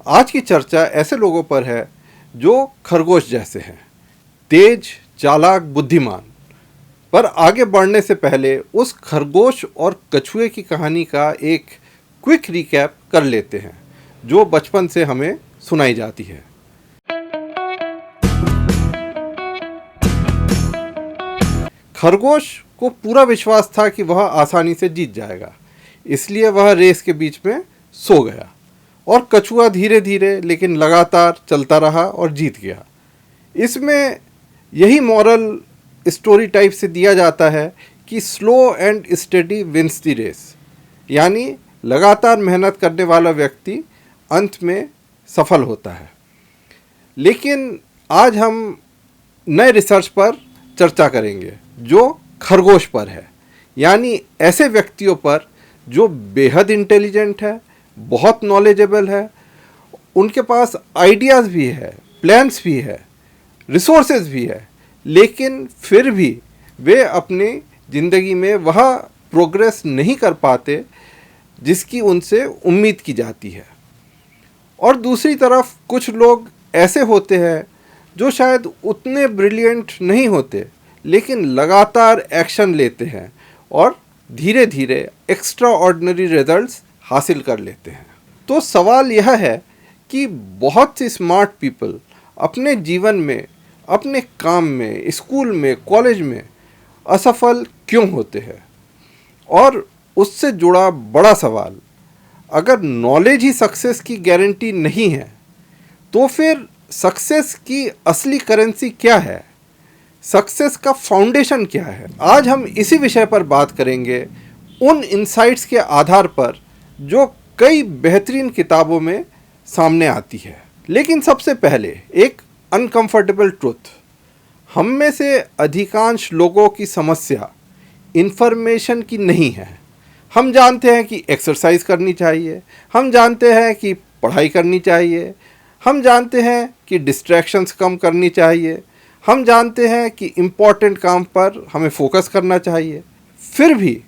आज की चर्चा ऐसे लोगों पर है जो खरगोश जैसे हैं, तेज, चालाक, बुद्धिमान। पर आगे बढ़ने से पहले उस खरगोश और कछुए की कहानी का एक क्विक रिकैप कर लेते हैं जो बचपन से हमें सुनाई जाती है। खरगोश को पूरा विश्वास था कि वह आसानी से जीत जाएगा, इसलिए वह रेस के बीच में सो गया और कछुआ धीरे धीरे लेकिन लगातार चलता रहा और जीत गया। इसमें यही मॉरल स्टोरी टाइप से दिया जाता है कि slow and steady wins the race, यानी लगातार मेहनत करने वाला व्यक्ति अंत में सफल होता है। लेकिन आज हम नए रिसर्च पर चर्चा करेंगे जो खरगोश पर है, यानी ऐसे व्यक्तियों पर जो बेहद इंटेलिजेंट है, बहुत नॉलेजेबल है, उनके पास आइडियाज़ भी है, प्लान्स भी है, रिसोर्सेज भी है, लेकिन फिर भी वे अपनी ज़िंदगी में वह प्रोग्रेस नहीं कर पाते जिसकी उनसे उम्मीद की जाती है। और दूसरी तरफ कुछ लोग ऐसे होते हैं जो शायद उतने ब्रिलियंट नहीं होते, लेकिन लगातार एक्शन लेते हैं और धीरे धीरे एक्स्ट्रा ऑर्डिनरी रिजल्ट्स हासिल कर लेते हैं। तो सवाल यह है कि बहुत सी स्मार्ट पीपल अपने जीवन में, अपने काम में, स्कूल में, कॉलेज में असफल क्यों होते हैं? और उससे जुड़ा बड़ा सवाल, अगर नॉलेज ही सक्सेस की गारंटी नहीं है तो फिर सक्सेस की असली करेंसी क्या है? सक्सेस का फाउंडेशन क्या है? आज हम इसी विषय पर बात करेंगे, उन इंसाइट्स के आधार पर जो कई बेहतरीन किताबों में सामने आती है। लेकिन सबसे पहले एक अनकंफर्टेबल ट्रुथ, हम में से अधिकांश लोगों की समस्या इन्फॉर्मेशन की नहीं है। हम जानते हैं कि एक्सरसाइज करनी चाहिए, हम जानते हैं कि पढ़ाई करनी चाहिए, हम जानते हैं कि डिस्ट्रैक्शंस कम करनी चाहिए, हम जानते हैं कि इम्पॉर्टेंट काम पर हमें फोकस करना चाहिए, फिर भी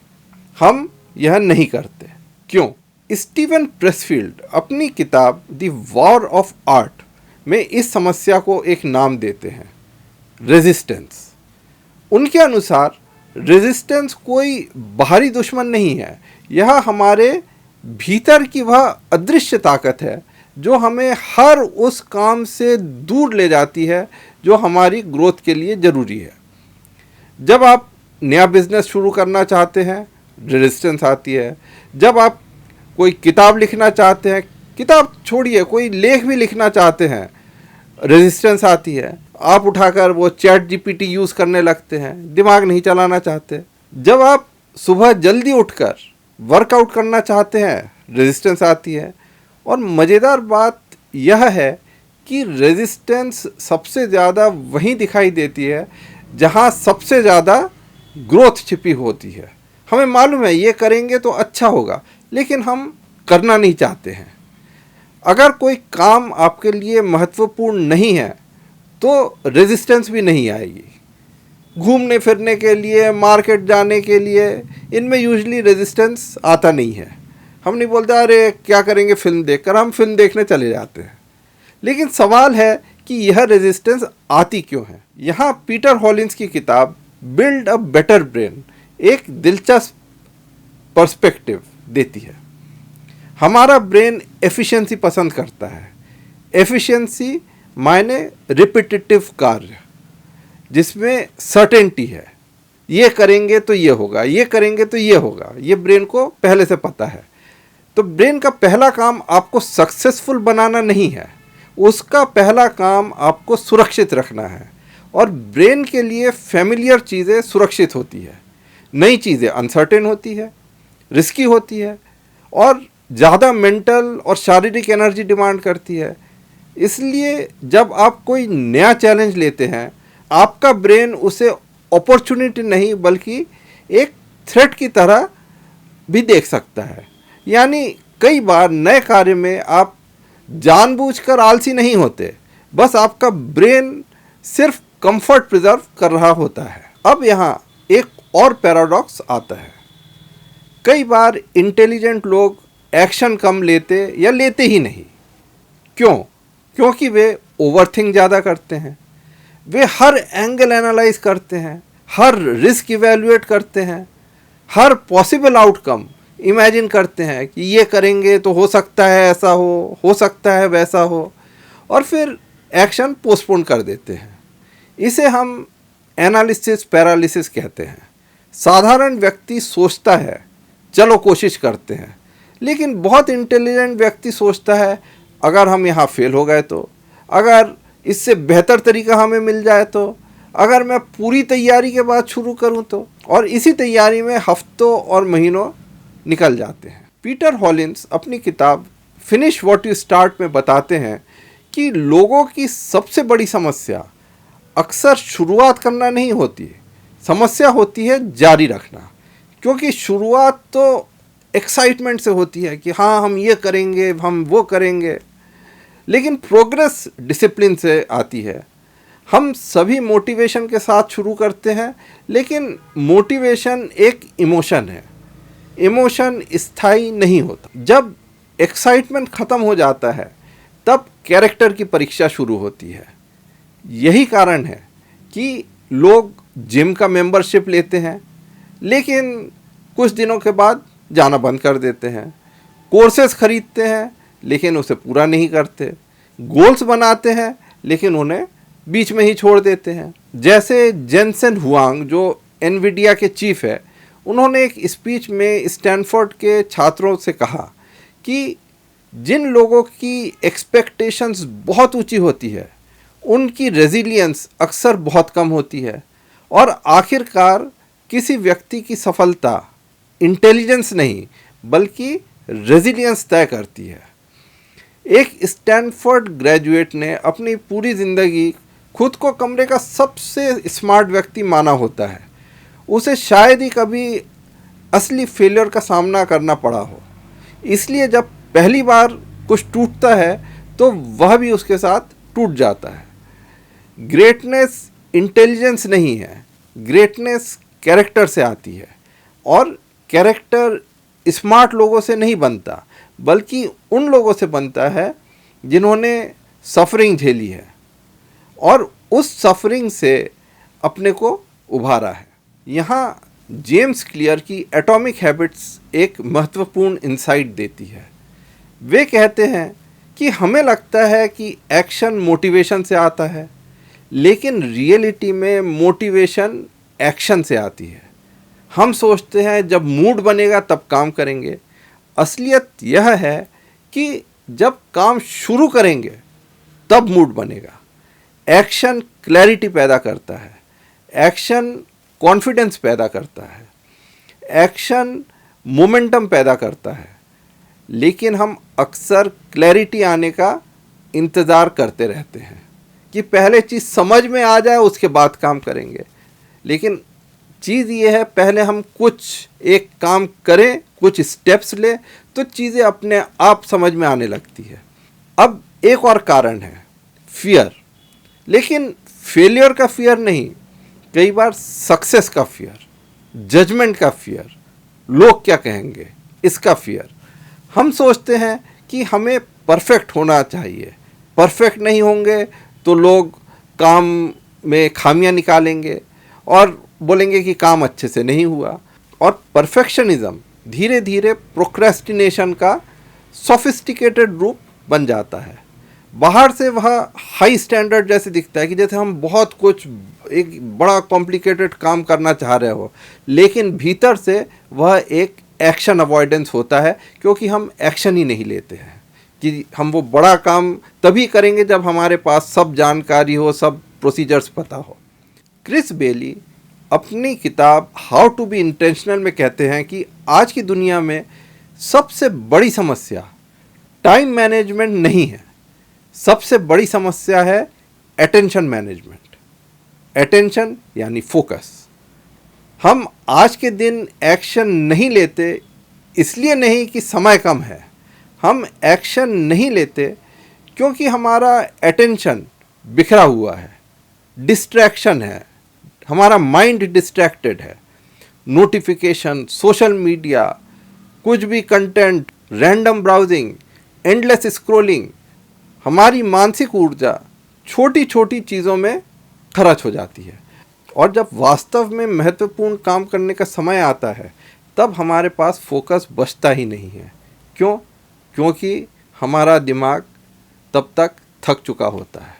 हम यह नहीं करते। क्यों? स्टीवन प्रेसफील्ड अपनी किताब द वॉर ऑफ आर्ट में इस समस्या को एक नाम देते हैं, रेजिस्टेंस। उनके अनुसार रेजिस्टेंस कोई बाहरी दुश्मन नहीं है, यह हमारे भीतर की वह अदृश्य ताकत है जो हमें हर उस काम से दूर ले जाती है जो हमारी ग्रोथ के लिए ज़रूरी है। जब आप नया बिजनेस शुरू करना चाहते हैं, रेजिस्टेंस आती है। जब आप कोई किताब लिखना चाहते हैं, किताब छोड़िए कोई लेख भी लिखना चाहते हैं, रेजिस्टेंस आती है। आप उठाकर वो चैट जीपीटी यूज़ करने लगते हैं, दिमाग नहीं चलाना चाहते। जब आप सुबह जल्दी उठकर वर्कआउट करना चाहते हैं, रेजिस्टेंस आती है। और मज़ेदार बात यह है कि रेजिस्टेंस सबसे ज़्यादा वहीं दिखाई देती है जहाँ सबसे ज़्यादा ग्रोथ छिपी होती है। हमें मालूम है ये करेंगे तो अच्छा होगा, लेकिन हम करना नहीं चाहते हैं। अगर कोई काम आपके लिए महत्वपूर्ण नहीं है तो रेजिस्टेंस भी नहीं आएगी। घूमने फिरने के लिए, मार्केट जाने के लिए, इनमें यूजुअली रेजिस्टेंस आता नहीं है। हम नहीं बोलते अरे क्या करेंगे फिल्म देखकर, हम फिल्म देखने चले जाते हैं। लेकिन सवाल है कि यह रेजिस्टेंस आती क्यों है? यहाँ पीटर हॉलिन्स की किताब बिल्ड अ बेटर ब्रेन एक दिलचस्प पर्सपेक्टिव देती है। हमारा ब्रेन एफिशिएंसी पसंद करता है। एफिशिएंसी मायने रिपीटेटिव कार्य जिसमें सर्टेनिटी है, ये करेंगे तो ये होगा, ये करेंगे तो ये होगा, ये ब्रेन को पहले से पता है। तो ब्रेन का पहला काम आपको सक्सेसफुल बनाना नहीं है, उसका पहला काम आपको सुरक्षित रखना है। और ब्रेन के लिए फैमिलियर चीज़ें सुरक्षित होती है, नई चीज़ें अनसर्टेन होती है, रिस्की होती है और ज़्यादा मेंटल और शारीरिक एनर्जी डिमांड करती है। इसलिए जब आप कोई नया चैलेंज लेते हैं, आपका ब्रेन उसे अपॉर्चुनिटी नहीं बल्कि एक थ्रेट की तरह भी देख सकता है। यानी कई बार नए कार्य में आप जानबूझकर आलसी नहीं होते, बस आपका ब्रेन सिर्फ कंफर्ट प्रिजर्व कर रहा होता है। अब यहाँ एक और पैराडॉक्स आता है। कई बार इंटेलिजेंट लोग एक्शन कम लेते या लेते ही नहीं। क्यों? क्योंकि वे ओवरथिंक ज़्यादा करते हैं, वे हर एंगल एनालाइज करते हैं, हर रिस्क इवेल्युएट करते हैं, हर पॉसिबल आउटकम इमेजिन करते हैं कि ये करेंगे तो हो सकता है ऐसा हो सकता है वैसा हो, और फिर एक्शन पोस्टपोन कर देते हैं। इसे हम एनालिसिस पैरालिसिस कहते हैं। साधारण व्यक्ति सोचता है चलो कोशिश करते हैं, लेकिन बहुत इंटेलिजेंट व्यक्ति सोचता है अगर हम यहाँ फेल हो गए तो, अगर इससे बेहतर तरीका हमें मिल जाए तो, अगर मैं पूरी तैयारी के बाद शुरू करूँ तो, और इसी तैयारी में हफ्तों और महीनों निकल जाते हैं। पीटर हॉलिन्स अपनी किताब फिनिश व्हाट यू स्टार्ट में बताते हैं कि लोगों की सबसे बड़ी समस्या अक्सर शुरुआत करना नहीं होती है, समस्या होती है जारी रखना। क्योंकि शुरुआत तो एक्साइटमेंट से होती है कि हाँ हम ये करेंगे, हम वो करेंगे, लेकिन प्रोग्रेस डिसिप्लिन से आती है। हम सभी मोटिवेशन के साथ शुरू करते हैं, लेकिन मोटिवेशन एक इमोशन है, इमोशन स्थायी नहीं होता। जब एक्साइटमेंट ख़त्म हो जाता है तब कैरेक्टर की परीक्षा शुरू होती है। यही कारण है कि लोग जिम का मेंबरशिप लेते हैं, लेकिन कुछ दिनों के बाद जाना बंद कर देते हैं, कोर्सेज खरीदते हैं लेकिन उसे पूरा नहीं करते, गोल्स बनाते हैं लेकिन उन्हें बीच में ही छोड़ देते हैं। जैसे जेनसेन हुआंग जो एनवीडिया के चीफ है, उन्होंने एक स्पीच में स्टैनफोर्ड के छात्रों से कहा कि जिन लोगों की एक्सपेक्टेशंस बहुत ऊंची होती है उनकी रेजिलियंस अक्सर बहुत कम होती है, और आखिरकार किसी व्यक्ति की सफलता इंटेलिजेंस नहीं बल्कि रेजिलियंस तय करती है। एक स्टैनफोर्ड ग्रेजुएट ने अपनी पूरी ज़िंदगी खुद को कमरे का सबसे स्मार्ट व्यक्ति माना होता है। उसे शायद ही कभी असली फेलियर का सामना करना पड़ा हो, इसलिए जब पहली बार कुछ टूटता है तो वह भी उसके साथ टूट जाता है। ग्रेटनेस इंटेलिजेंस नहीं है, ग्रेटनेस कैरेक्टर से आती है, और कैरेक्टर स्मार्ट लोगों से नहीं बनता बल्कि उन लोगों से बनता है जिन्होंने सफरिंग झेली है और उस सफरिंग से अपने को उभारा है। यहाँ जेम्स क्लियर की एटॉमिक हैबिट्स एक महत्वपूर्ण इंसाइट देती है। वे कहते हैं कि हमें लगता है कि एक्शन मोटिवेशन से आता है, लेकिन रियलिटी में मोटिवेशन एक्शन से आती है। हम सोचते हैं जब मूड बनेगा तब काम करेंगे। असलियत यह है कि जब काम शुरू करेंगे तब मूड बनेगा। एक्शन क्लैरिटी पैदा करता है, एक्शन कॉन्फिडेंस पैदा करता है, एक्शन मोमेंटम पैदा करता है, लेकिन हम अक्सर क्लैरिटी आने का इंतज़ार करते रहते हैं कि पहले चीज़ समझ में आ जाए उसके बाद काम करेंगे। लेकिन चीज़ ये है पहले हम कुछ एक काम करें, कुछ स्टेप्स लें तो चीज़ें अपने आप समझ में आने लगती है। अब एक और कारण है फियर, लेकिन फेलियर का फियर नहीं, कई बार सक्सेस का फियर, जजमेंट का फियर, लोग क्या कहेंगे इसका फियर। हम सोचते हैं कि हमें परफेक्ट होना चाहिए, परफेक्ट नहीं होंगे तो लोग काम में खामियां निकालेंगे और बोलेंगे कि काम अच्छे से नहीं हुआ। और परफेक्शनिज्म धीरे धीरे प्रोक्रेस्टिनेशन का सोफिस्टिकेटेड रूप बन जाता है। बाहर से वह हाई स्टैंडर्ड जैसे दिखता है कि जैसे हम बहुत कुछ एक बड़ा कॉम्प्लिकेटेड काम करना चाह रहे हो, लेकिन भीतर से वह एक एक्शन अवॉइडेंस होता है क्योंकि हम एक्शन ही नहीं लेते हैं कि हम वो बड़ा काम तभी करेंगे जब हमारे पास सब जानकारी हो, सब प्रोसीजर्स पता हो। क्रिस बेली अपनी किताब हाउ टू बी इंटेंशनल में कहते हैं कि आज की दुनिया में सबसे बड़ी समस्या टाइम मैनेजमेंट नहीं है, सबसे बड़ी समस्या है अटेंशन मैनेजमेंट। अटेंशन यानी फोकस। हम आज के दिन एक्शन नहीं लेते इसलिए नहीं कि समय कम है, हम एक्शन नहीं लेते क्योंकि हमारा अटेंशन बिखरा हुआ है, डिस्ट्रैक्शन है, हमारा माइंड डिस्ट्रैक्टेड है। नोटिफिकेशन, सोशल मीडिया, कुछ भी content, random browsing, endless scrolling, हमारी मानसिक ऊर्जा छोटी छोटी चीज़ों में खर्च हो जाती है, और जब वास्तव में महत्वपूर्ण काम करने का समय आता है तब हमारे पास फोकस बचता ही नहीं है। क्यों? क्योंकि हमारा दिमाग तब तक थक चुका होता है।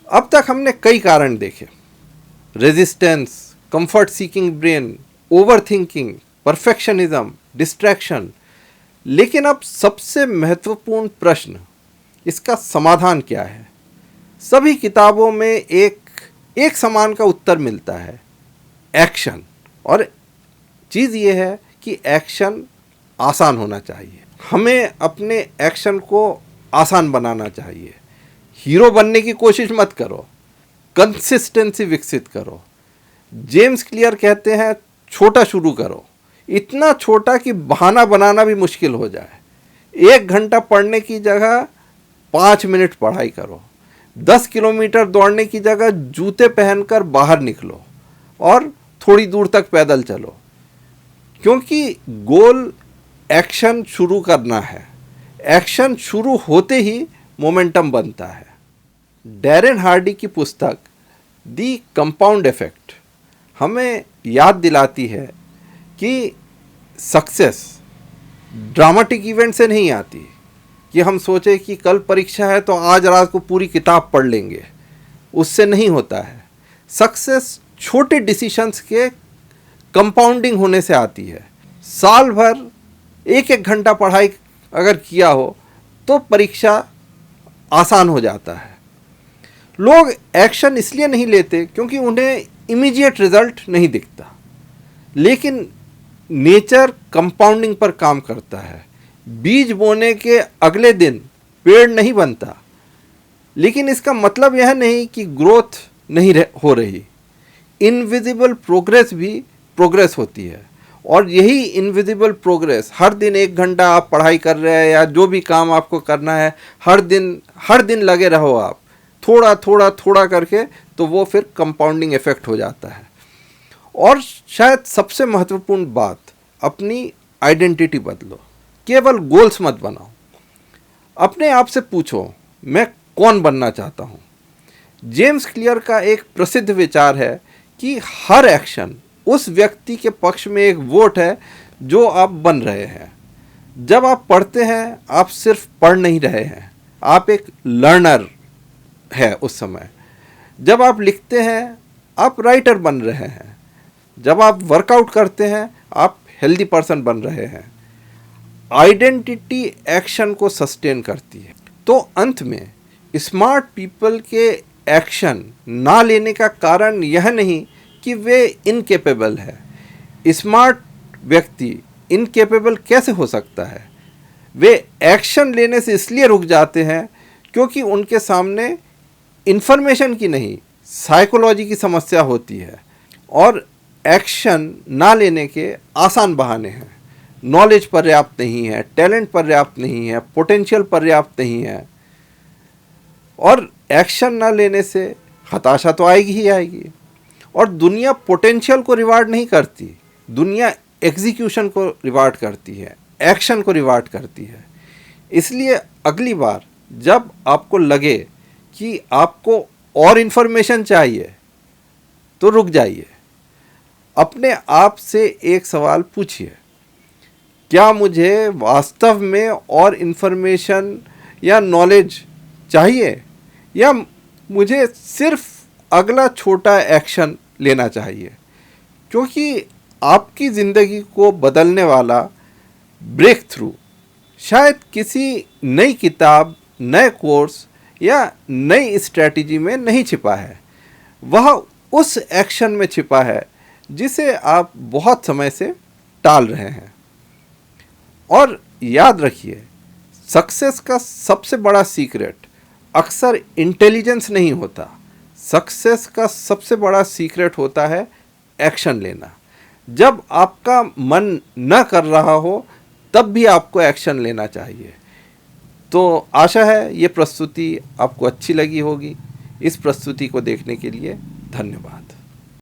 अब तक हमने कई कारण देखे: resistance, comfort seeking brain, over thinking, perfectionism, distraction. लेकिन अब सबसे महत्वपूर्ण प्रश्न, इसका समाधान क्या है? सभी किताबों में एक समान का उत्तर मिलता है: एक्शन। और चीज़ ये है कि एक्शन आसान होना चाहिए। हमें अपने एक्शन को आसान बनाना चाहिए। हीरो बनने की कोशिश मत करो, कंसिस्टेंसी विकसित करो। जेम्स क्लियर कहते हैं, छोटा शुरू करो, इतना छोटा कि बहाना बनाना भी मुश्किल हो जाए। 1 घंटा पढ़ने की जगह 5 मिनट पढ़ाई करो। 10 किलोमीटर दौड़ने की जगह जूते पहनकर बाहर निकलो और थोड़ी दूर तक पैदल चलो, क्योंकि गोल एक्शन शुरू करना है। एक्शन शुरू होते ही मोमेंटम बनता है। डैरेन हार्डी की पुस्तक दी कंपाउंड इफेक्ट हमें याद दिलाती है कि सक्सेस ड्रामेटिक इवेंट से नहीं आती कि हम सोचे कि कल परीक्षा है तो आज रात को पूरी किताब पढ़ लेंगे, उससे नहीं होता है। सक्सेस छोटे डिसीशंस के कंपाउंडिंग होने से आती है। साल भर 1-1 घंटा पढ़ाई अगर किया हो तो परीक्षा आसान हो जाता है। लोग एक्शन इसलिए नहीं लेते क्योंकि उन्हें इमीडिएट रिजल्ट नहीं दिखता, लेकिन नेचर कंपाउंडिंग पर काम करता है। बीज बोने के अगले दिन पेड़ नहीं बनता, लेकिन इसका मतलब यह नहीं कि ग्रोथ नहीं हो रही। इनविजिबल प्रोग्रेस भी प्रोग्रेस होती है, और यही इनविजिबल प्रोग्रेस, हर दिन 1 घंटा आप पढ़ाई कर रहे हैं या जो भी काम आपको करना है, हर दिन लगे रहो आप, थोड़ा थोड़ा थोड़ा करके, तो वो फिर कंपाउंडिंग इफेक्ट हो जाता है। और शायद सबसे महत्वपूर्ण बात, अपनी आइडेंटिटी बदलो, केवल गोल्स मत बनाओ। अपने आप से पूछो, मैं कौन बनना चाहता हूँ? जेम्स क्लियर का एक प्रसिद्ध विचार है कि हर एक्शन उस व्यक्ति के पक्ष में एक वोट है जो आप बन रहे हैं। जब आप पढ़ते हैं, आप सिर्फ पढ़ नहीं रहे हैं, आप एक लर्नर है उस समय। जब आप लिखते हैं, आप राइटर बन रहे हैं। जब आप वर्कआउट करते हैं, आप हेल्दी पर्सन बन रहे हैं। आइडेंटिटी एक्शन को सस्टेन करती है। तो अंत में स्मार्ट पीपल के एक्शन ना लेने का कारण यह नहीं कि वे इनकेपेबल है। स्मार्ट व्यक्ति इनकेपेबल कैसे हो सकता है? वे एक्शन लेने से इसलिए रुक जाते हैं क्योंकि उनके सामने इन्फॉर्मेशन की नहीं, साइकोलॉजी की समस्या होती है, और एक्शन ना लेने के आसान बहाने हैं। नॉलेज पर्याप्त नहीं है, टैलेंट पर्याप्त नहीं है, पोटेंशियल पर्याप्त नहीं है, और एक्शन ना लेने से हताशा तो आएगी ही आएगी। और दुनिया पोटेंशियल को रिवार्ड नहीं करती, दुनिया एग्जीक्यूशन को रिवार्ड करती है, एक्शन को रिवार्ड करती है। इसलिए अगली बार जब आपको लगे कि आपको और इन्फॉर्मेशन चाहिए, तो रुक जाइए। अपने आप से एक सवाल पूछिए, क्या मुझे वास्तव में और इन्फॉर्मेशन या नॉलेज चाहिए, या मुझे सिर्फ अगला छोटा एक्शन लेना चाहिए? क्योंकि आपकी ज़िंदगी को बदलने वाला ब्रेक थ्रू शायद किसी नई किताब, नए कोर्स या नई स्ट्रैटेजी में नहीं छिपा है, वह उस एक्शन में छिपा है जिसे आप बहुत समय से टाल रहे हैं। और याद रखिए, सक्सेस का सबसे बड़ा सीक्रेट अक्सर इंटेलिजेंस नहीं होता। सक्सेस का सबसे बड़ा सीक्रेट होता है एक्शन लेना। जब आपका मन न कर रहा हो, तब भी आपको एक्शन लेना चाहिए। तो आशा है ये प्रस्तुति आपको अच्छी लगी होगी। इस प्रस्तुति को देखने के लिए धन्यवाद।